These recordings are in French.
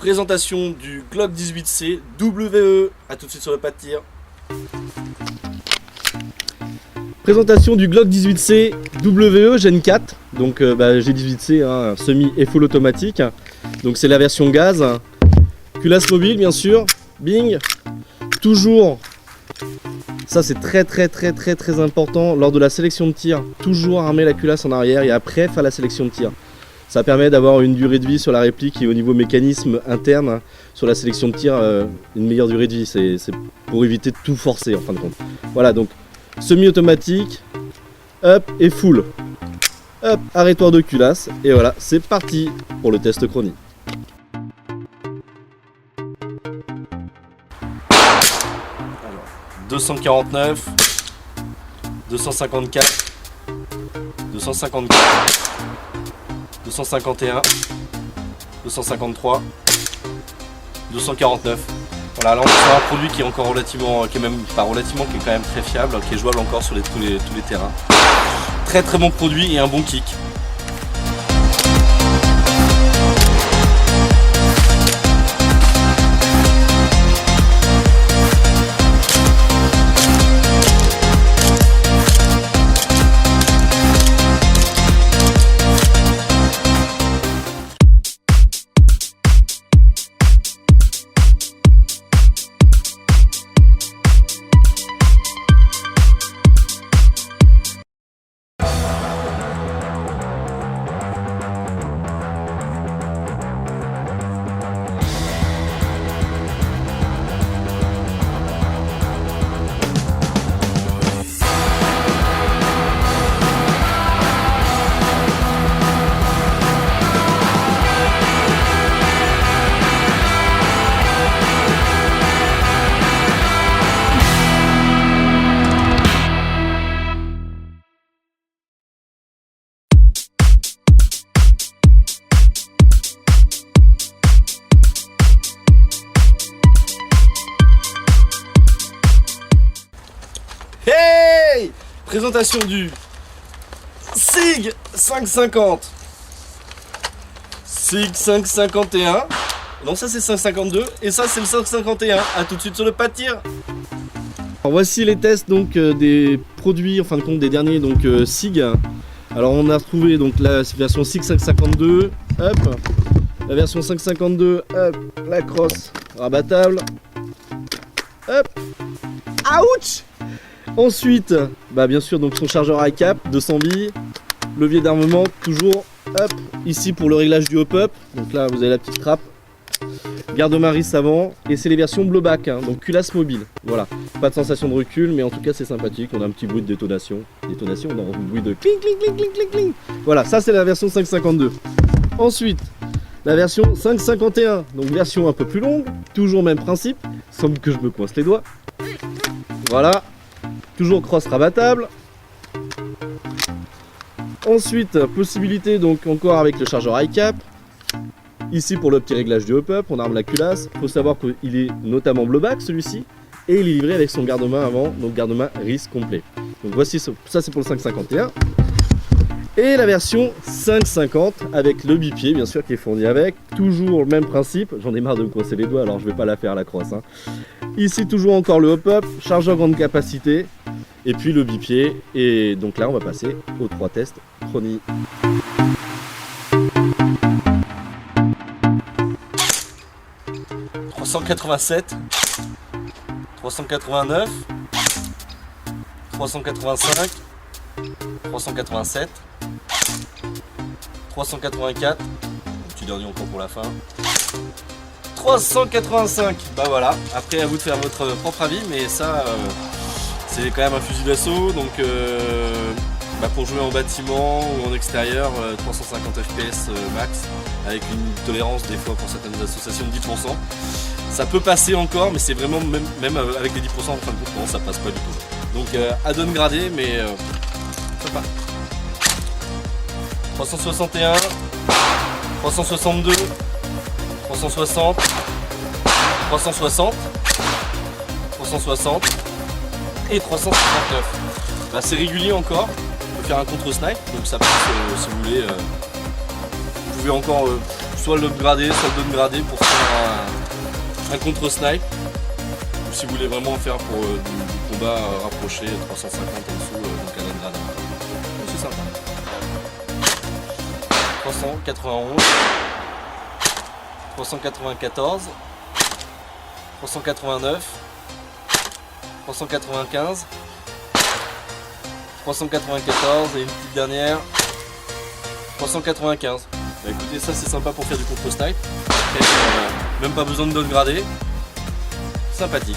Présentation du Glock 18C WE. A tout de suite sur le pas de tir. Présentation du Glock 18C WE Gen 4. Donc G18C, hein, semi et full automatique. Donc c'est la version gaz. Culasse mobile bien sûr. Bing. Toujours. Ça c'est très important lors de la sélection de tir. Toujours armer la culasse en arrière et après faire la sélection de tir. Ça permet d'avoir une durée de vie sur la réplique et au niveau mécanisme interne sur la sélection de tir, une meilleure durée de vie. C'est pour éviter de tout forcer en fin de compte. Voilà, donc semi-automatique, up et full. Up, arrêtoir de culasse. Et voilà, c'est parti pour le test chronique. Alors, 249, 254, 254. 251, 253, 249. Voilà, là on est sur un produit qui est encore relativement, qui est même pas relativement, qui est quand même très fiable, qui est jouable encore sur tous les terrains. Très bon produit et un bon kick. Hey! Présentation du SIG 550. SIG 551. Non, ça c'est 552 et ça c'est le 551. A tout de suite sur le pas de tir. Alors voici les tests donc des produits, en fin de compte des derniers donc SIG. Alors on a retrouvé donc la version SIG 552, hop, la version 552, hop, la crosse rabattable, hop, ouch. Ensuite, bien sûr donc son chargeur ICAP, 200 billes, levier d'armement toujours, hop, ici pour le réglage du hop-up, donc là vous avez la petite trappe, garde-main avant, et c'est les versions blowback, hein, donc culasse mobile, voilà, pas de sensation de recul, mais en tout cas c'est sympathique, on a un petit bruit de détonation, on a un bruit de cling cling cling cling cling cling, voilà, ça c'est la version 552. Ensuite, la version 551, donc version un peu plus longue, toujours même principe, semble que je me coince les doigts, voilà. Toujours cross rabattable. Ensuite, possibilité donc encore avec le chargeur ICAP. Ici pour le petit réglage du hop-up, on arme la culasse. Il faut savoir qu'il est notamment blowback celui-ci. Et il est livré avec son garde-main avant, donc garde-main RIS complet. Donc voici, ça c'est pour le 551. Et la version 550 avec le bipied bien sûr qui est fourni avec. Toujours le même principe, j'en ai marre de me coincer les doigts alors je vais pas la faire la crosse. Hein. Ici toujours encore le hop-up, chargeur grande capacité. Et puis le bipied, et donc là on va passer aux 3 tests chroniques. « 387, 389, 385, 387, 384, petit dernier encore pour la fin, 385, bah voilà, après à vous de faire votre propre avis, mais ça... c'est quand même un fusil d'assaut, donc pour jouer en bâtiment ou en extérieur, 350 fps max, avec une tolérance des fois pour certaines associations de 10%. Ça peut passer encore, mais c'est vraiment, même avec les 10% en fin de compte, non, ça passe pas du tout. Donc add-on gradé, mais sympa. 361, 362, 360, 360, 360 et 359. C'est régulier encore, on peut faire un contre-snipe, donc ça passe si vous voulez. Vous pouvez encore soit le gradé, soit le non-gradé pour faire un contre-snipe. Ou si vous voulez vraiment faire pour du combat rapproché, 350 en dessous, donc un non-gradé. Donc c'est sympa. 391, 394, 389, 395, 394 et une petite dernière, 395. Bah écoutez, ça c'est sympa pour faire du contre-snipe. Même pas besoin de down gradé. Sympathique.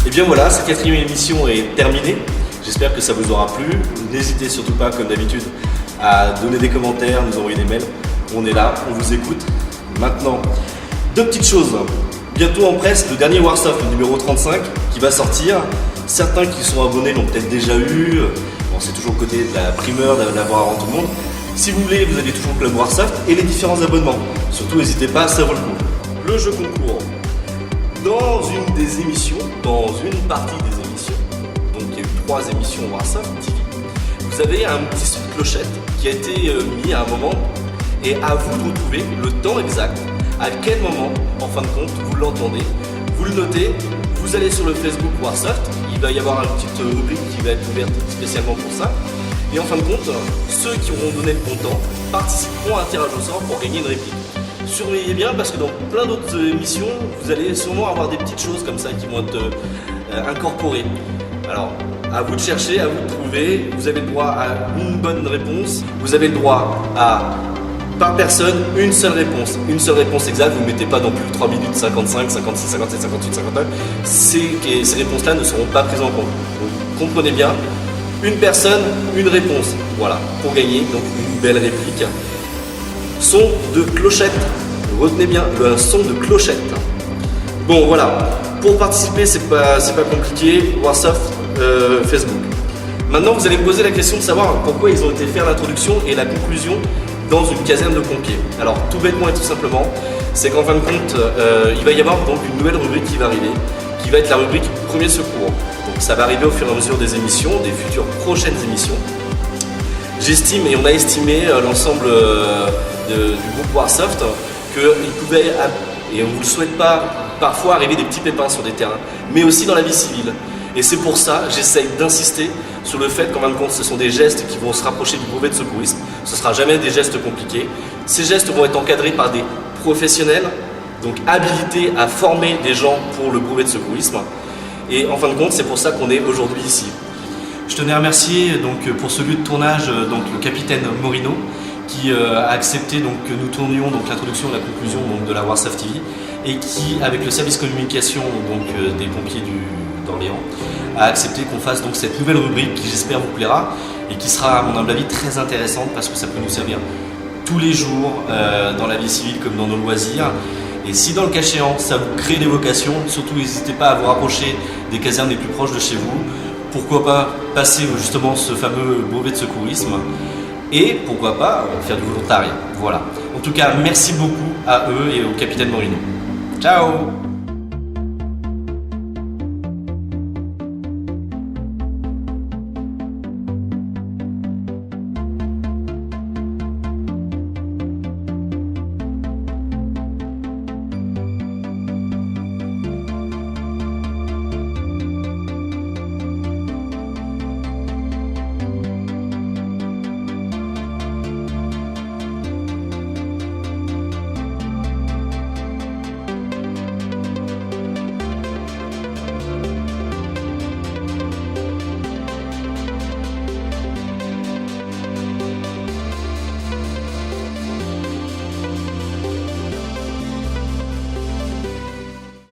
Et bien voilà, cette 4e émission est terminée. J'espère que ça vous aura plu. N'hésitez surtout pas, comme d'habitude, à donner des commentaires, nous envoyer des mails. On est là, on vous écoute. Maintenant, 2 petites choses. Bientôt en presse, le dernier Warsoft, le numéro 35, qui va sortir. Certains qui sont abonnés l'ont peut-être déjà eu. Bon, c'est toujours le côté de la primeur, d'avoir avant tout le monde. Si vous voulez, vous avez toujours le Club Warsoft et les différents abonnements. Surtout, n'hésitez pas, ça vaut le coup. Le jeu concours. Dans une des émissions, dans une partie des émissions, donc il y a eu 3 émissions Warsoft TV, vous avez un petit son de clochette qui a été mis à un moment, et à vous de retrouver le temps exact, à quel moment, en fin de compte, vous l'entendez, vous le notez, vous allez sur le Facebook Warsoft, il va y avoir une petite rubrique qui va être ouverte spécialement pour ça, et en fin de compte, ceux qui auront donné le bon temps participeront à un tirage au sort pour gagner une réplique. Surveillez bien parce que dans plein d'autres émissions, vous allez sûrement avoir des petites choses comme ça qui vont être incorporées. Alors, à vous de chercher, à vous de trouver. Vous avez le droit à une bonne réponse. Vous avez le droit à, par personne, une seule réponse. Une seule réponse exacte. Vous ne mettez pas non plus 3 minutes 55, 56, 57, 58, 59. Ces réponses-là ne seront pas prises en compte. Donc, comprenez bien. Une personne, une réponse. Voilà, pour gagner donc une belle réplique. Son de clochette, retenez bien le son de clochette. Bon voilà, pour participer c'est pas compliqué, Warsoft, Facebook. Maintenant vous allez me poser la question de savoir pourquoi ils ont été faire l'introduction et la conclusion dans une caserne de pompiers. Alors tout bêtement et tout simplement, c'est qu'en fin de compte, il va y avoir donc une nouvelle rubrique qui va arriver, qui va être la rubrique Premier Secours. Donc ça va arriver au fur et à mesure des émissions, des futures prochaines émissions. J'estime et on a estimé l'ensemble du groupe Warsoft qu'il pouvait, et on ne vous le souhaite pas, parfois arriver des petits pépins sur des terrains, mais aussi dans la vie civile. Et c'est pour ça j'essaye d'insister sur le fait qu'en fin de compte ce sont des gestes qui vont se rapprocher du brevet de secourisme. Ce ne sera jamais des gestes compliqués. Ces gestes vont être encadrés par des professionnels, donc habilités à former des gens pour le brevet de secourisme. Et en fin de compte c'est pour ça qu'on est aujourd'hui ici. Je tenais à remercier donc, pour ce lieu de tournage donc, le capitaine Morino qui a accepté donc, que nous tournions l'introduction et la conclusion donc, de la Warsoft TV et qui, avec le service communication donc, des pompiers d'Orléans, a accepté qu'on fasse donc, cette nouvelle rubrique qui j'espère vous plaira et qui sera à mon humble avis très intéressante parce que ça peut nous servir tous les jours dans la vie civile comme dans nos loisirs. Et si dans le cas échéant ça vous crée des vocations, surtout n'hésitez pas à vous rapprocher des casernes les plus proches de chez vous. Pourquoi pas passer justement ce fameux brevet de secourisme et pourquoi pas faire du volontariat. Voilà. En tout cas, merci beaucoup à eux et au capitaine Morino. Ciao!